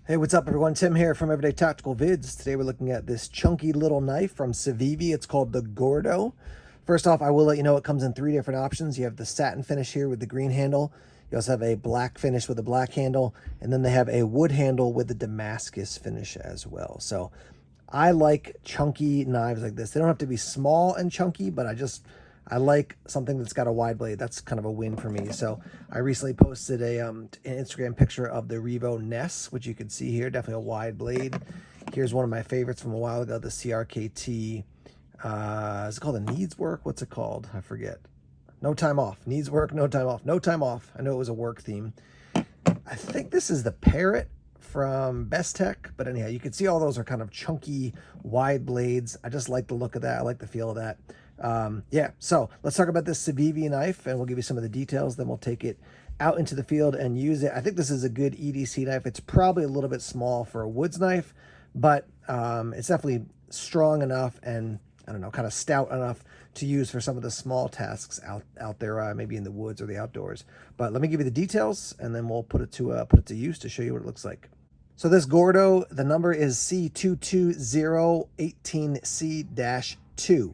Hey, what's up everyone? Tim here from Everyday Tactical Vids. Today we're looking at this chunky little knife from Civivi. It's called the Gordo. First off, I will let you know it comes in 3 different options. You have the satin finish here with the green handle. You also have a black finish with a black handle. And then they have a wood handle with the Damascus finish as well. So I like chunky knives like this. They don't have to be small and chunky, but I like something that's got a wide blade. That's kind of a win for me. So I recently posted an Instagram picture of the Revo Ness, which you can see here, definitely a wide blade. Here's one of my favorites from a while ago, the CRKT. Is it called a Needs Work? What's it called? I forget. No Time Off. Needs Work, No Time Off. No Time Off. I know it was a work theme. I think this is the Parrot from Best Tech, but anyhow, you can see all those are kind of chunky, wide blades. I just like the look of that. I like the feel of that. Yeah, so let's talk about this Civivi knife, and we'll give you some of the details. Then we'll take it out into the field and use it. I think this is a good EDC knife. It's probably a little bit small for a woods knife, but it's definitely strong enough and, I don't know, kind of stout enough to use for some of the small tasks out there, maybe in the woods or the outdoors. But let me give you the details, and then we'll put it to use to show you what it looks like. So this Gordo, the number is C22018C-2.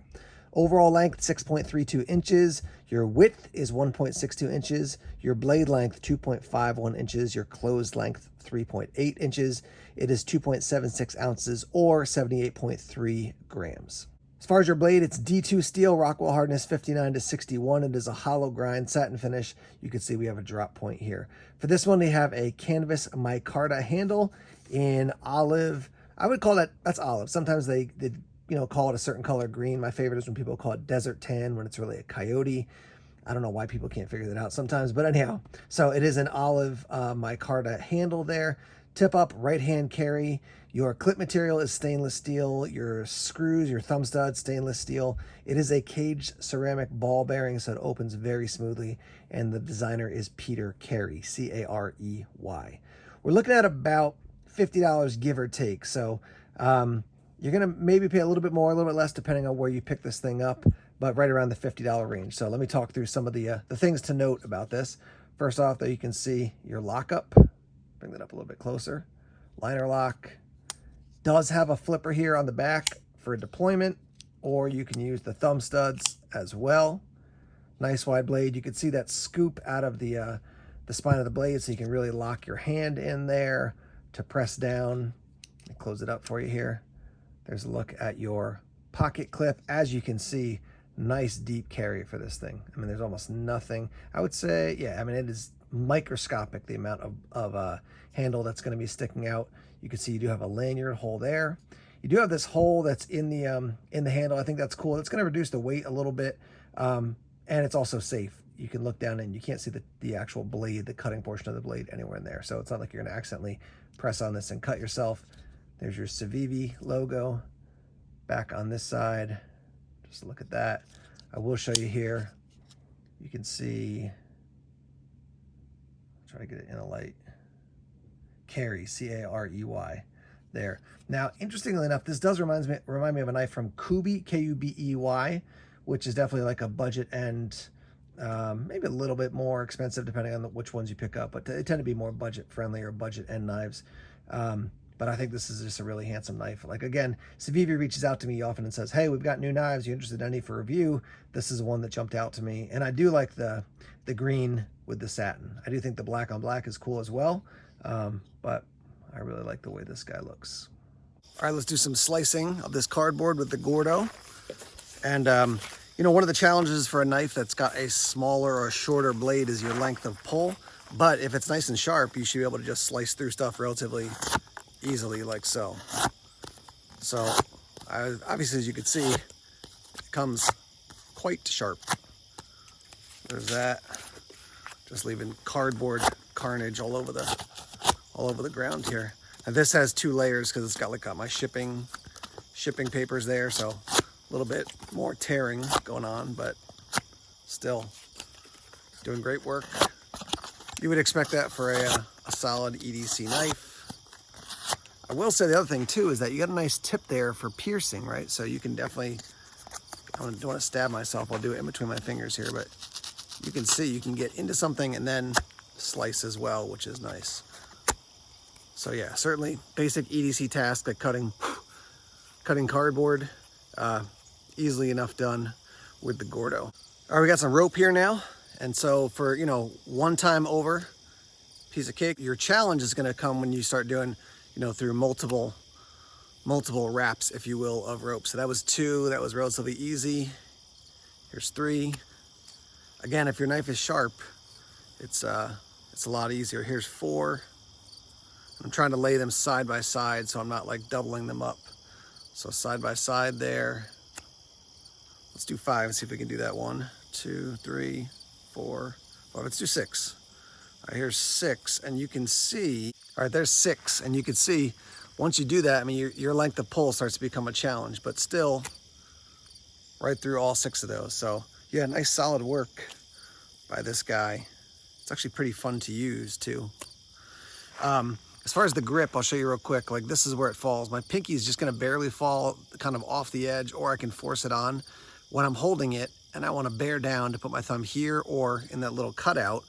Overall length, 6.32 inches. Your width is 1.62 inches. Your blade length, 2.51 inches. Your closed length, 3.8 inches. It is 2.76 ounces or 78.3 grams. As far as your blade, it's D2 steel, Rockwell hardness 59 to 61. It is a hollow grind satin finish. You can see we have a drop point here. For this one, they have a canvas micarta handle in olive. I would call that's olive. Sometimes they call it a certain color green. My favorite is when people call it desert tan when it's really a coyote. I don't know why people can't figure that out sometimes, but anyhow. So it is an olive micarta handle there. Tip up, right hand carry. Your clip material is stainless steel. Your screws, your thumb studs, stainless steel. It is a caged ceramic ball bearing, so it opens very smoothly. And the designer is Peter Carey, C-A-R-E-Y. We're looking at about $50 give or take. So you're going to maybe pay a little bit more, a little bit less, depending on where you pick this thing up, but right around the $50 range. So let me talk through some of the things to note about this. First off, there you can see your lockup. Bring that up a little bit closer. Liner lock. Does have a flipper here on the back for deployment, or you can use the thumb studs as well. Nice wide blade. You can see that scoop out of the spine of the blade, so you can really lock your hand in there to press down. Let me close it up for you here. There's a look at your pocket clip. As you can see, nice deep carry for this thing. I mean, there's almost nothing. I would say, yeah, I mean, it is microscopic, the amount of handle that's going to be sticking out. You can see you do have a lanyard hole there. You do have this hole that's in the handle. I think that's cool. It's going to reduce the weight a little bit, and it's also safe. You can look down and you can't see the actual blade, the cutting portion of the blade anywhere in there. So it's not like you're going to accidentally press on this and cut yourself. There's your Civivi logo back on this side. Just look at that. I will show you here. You can see, try to get it in a light. Carey, C-A-R-E-Y, there. Now, interestingly enough, this does remind me of a knife from Kubey, K-U-B-E-Y, which is definitely like a budget end, maybe a little bit more expensive depending on which ones you pick up, but they tend to be more budget friendly or budget end knives. But I think this is just a really handsome knife. Like, again, Civivi reaches out to me often and says, hey, we've got new knives. You interested in any for review? This is one that jumped out to me. And I do like the green with the satin. I do think the black on black is cool as well. But I really like the way this guy looks. All right, let's do some slicing of this cardboard with the Gordo. And, one of the challenges for a knife that's got a smaller or shorter blade is your length of pull. But if it's nice and sharp, you should be able to just slice through stuff relatively easily, like so. So obviously, as you can see, it comes quite sharp. There's that. Just leaving cardboard carnage all over the ground here. And this has 2 layers because it's got my shipping papers there, so a little bit more tearing going on, but still doing great work. You would expect that for a solid EDC knife. I will say the other thing too is that you got a nice tip there for piercing, right? So you can definitely, I don't want to stab myself, I'll do it in between my fingers here, but you can see you can get into something and then slice as well, which is nice. So yeah, certainly basic EDC task like cutting cardboard, easily enough done with the Gordo. All right, we got some rope here now. And so for, you know, one time over, piece of cake, your challenge is gonna come when you start doing, you know, through multiple wraps, if you will, of rope. So that was 2, that was relatively easy. Here's 3. Again, if your knife is sharp, it's a lot easier. Here's 4. I'm trying to lay them side by side so I'm not like doubling them up. So side by side there. Let's do 5 and see if we can do that. 1, 2, 3, 4, 5. Let's do 6. All right, here's 6, and you can see, all right, there's 6, and you can see once you do that, I mean, your length of pull starts to become a challenge, but still right through all 6 of those. So yeah, nice solid work by this guy. It's actually pretty fun to use too. As far as the grip, I'll show you real quick. Like this is where it falls. My pinky is just gonna barely fall kind of off the edge, or I can force it on when I'm holding it and I wanna bear down to put my thumb here or in that little cutout.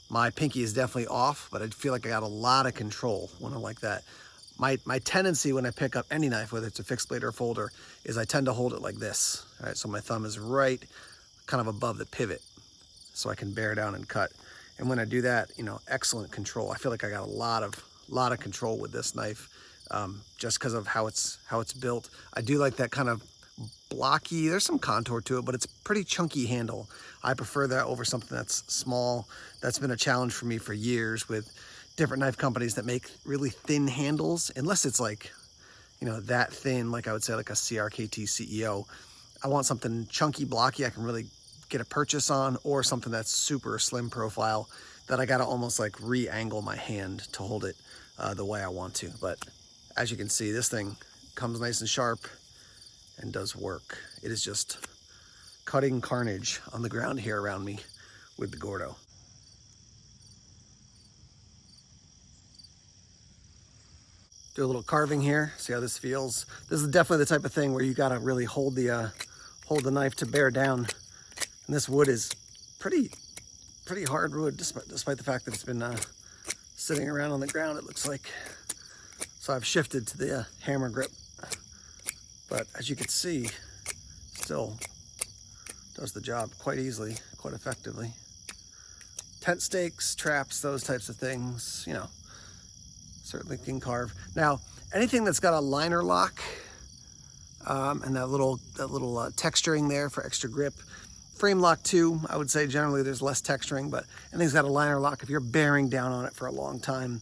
My pinky is definitely off, but I feel like I got a lot of control when I'm like that. My tendency when I pick up any knife, whether it's a fixed blade or a folder, is I tend to hold it like this. All right, so my thumb is right kind of above the pivot so I can bear down and cut. And when I do that, you know, excellent control. I feel like I got a lot of control with this knife, just because of how it's built. I do like that kind of blocky, there's some contour to it, but it's pretty chunky handle. I prefer that over something that's small. That's been a challenge for me for years with different knife companies that make really thin handles, unless it's like, you know, that thin, like I would say like a CRKT CEO. I want something chunky, blocky I can really get a purchase on, or something that's super slim profile that I gotta almost like re-angle my hand to hold it the way I want to. But as you can see, this thing comes nice and sharp and does work. It is just cutting carnage on the ground here around me with the Gordo. Do a little carving here, see how this feels. This is definitely the type of thing where you gotta really hold the knife to bear down. And this wood is pretty hard wood, despite the fact that it's been sitting around on the ground, it looks like. So I've shifted to the hammer grip. But as you can see, still does the job quite easily, quite effectively. Tent stakes, traps, those types of things, you know, certainly can carve. Now, anything that's got a liner lock and that little texturing there for extra grip. Frame lock too, I would say generally there's less texturing, but anything's got a liner lock, if you're bearing down on it for a long time,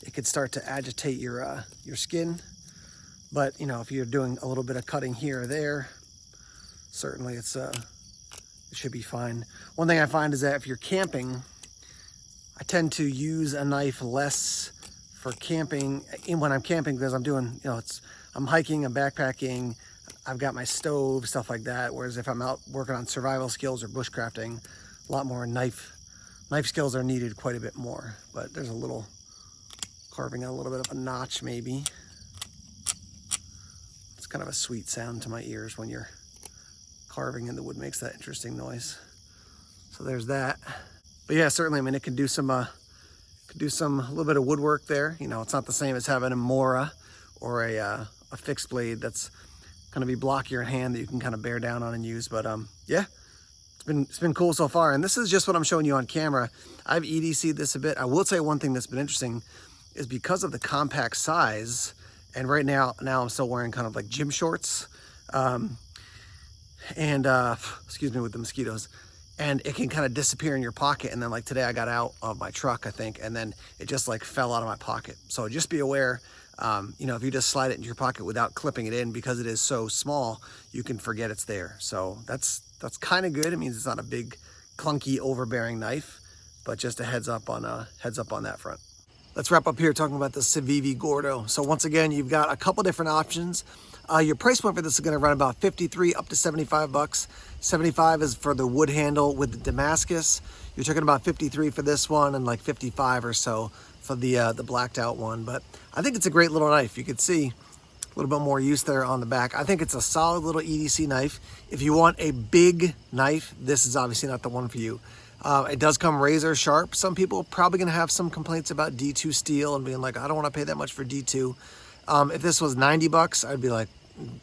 it could start to agitate your skin. But, you know, if you're doing a little bit of cutting here or there, certainly it should be fine. One thing I find is that if you're camping, I tend to use a knife less for camping when I'm camping, because I'm doing, you know, I'm hiking, I'm backpacking, I've got my stove, stuff like that. Whereas if I'm out working on survival skills or bushcrafting, a lot more knife skills are needed quite a bit more. But there's a little carving out a little bit of a notch maybe. It's kind of a sweet sound to my ears when you're carving and the wood makes that interesting noise. So there's that. But yeah, certainly, I mean, it could do some a little bit of woodwork there. You know, it's not the same as having a Mora or a fixed blade that's going to be blockier in hand that you can kind of bear down on and use. But yeah, it's been cool so far. And this is just what I'm showing you on camera. I've EDC'd this a bit. I will say one thing that's been interesting is because of the compact size, and right now I'm still wearing kind of like gym shorts, excuse me with the mosquitoes, and it can kind of disappear in your pocket. And then like today I got out of my truck, I think, and then it just like fell out of my pocket. So just be aware, you know, if you just slide it into your pocket without clipping it in, because it is so small, you can forget it's there. So that's kind of good. It means it's not a big clunky overbearing knife, but just a heads up on that front. Let's wrap up here talking about the Civivi Gordo. So once again, you've got a couple different options. Your price point for this is going to run about $53 up to $75. 75 is for the wood handle with the Damascus. You're talking about 53 for this one, and like 55 or so for the blacked out one. But I think it's a great little knife. You can see a little bit more use there on the back. I think it's a solid little EDC knife. If you want a big knife, this is obviously not the one for you. It does come razor sharp. Some people are probably going to have some complaints about D2 steel and being like, I don't want to pay that much for D2. If this was 90 bucks, I'd be like,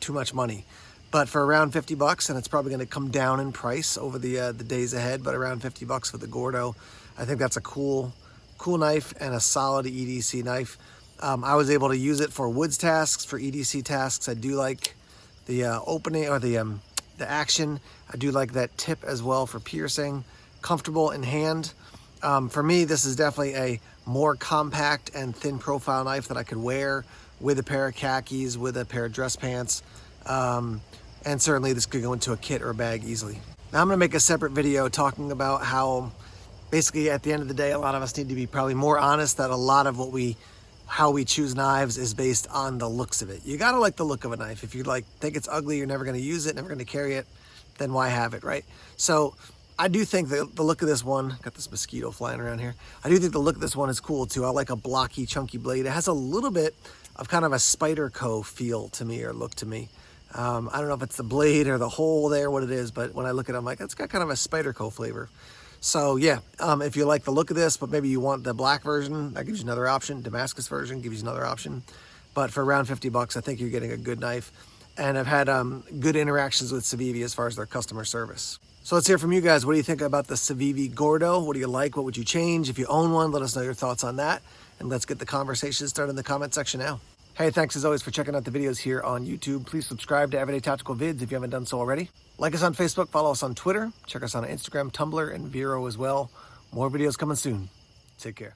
too much money. But for around 50 bucks, and it's probably going to come down in price over the days ahead, but around 50 bucks for the Gordo, I think that's a cool knife and a solid EDC knife. I was able to use it for woods tasks, for EDC tasks. I do like the opening, or the action. I do like that tip as well for piercing. Comfortable in hand. For me, this is definitely a more compact and thin profile knife that I could wear with a pair of khakis, with a pair of dress pants. And certainly this could go into a kit or a bag easily. Now I'm gonna make a separate video talking about how basically at the end of the day, a lot of us need to be probably more honest that a lot of how we choose knives is based on the looks of it. You gotta like the look of a knife. If you think it's ugly, you're never gonna use it, never gonna carry it, then why have it, right? So I do think the look of this one, got this mosquito flying around here. I do think the look of this one is cool too. I like a blocky, chunky blade. It has a little bit of kind of a Spyderco feel to me, or look to me. I don't know if it's the blade or the hole there, what it is, but when I look at it, I'm like, it's got kind of a Spyderco flavor. So yeah, if you like the look of this, but maybe you want the black version, that gives you another option. Damascus version gives you another option. But for around 50 bucks, I think you're getting a good knife. And I've had good interactions with Civivi as far as their customer service. So let's hear from you guys. What do you think about the Civivi Gordo? What do you like? What would you change? If you own one, let us know your thoughts on that. And let's get the conversation started in the comment section now. Hey, thanks as always for checking out the videos here on YouTube. Please subscribe to Everyday Tactical Vids if you haven't done so already. Like us on Facebook, follow us on Twitter, check us on Instagram, Tumblr, and Vero as well. More videos coming soon. Take care.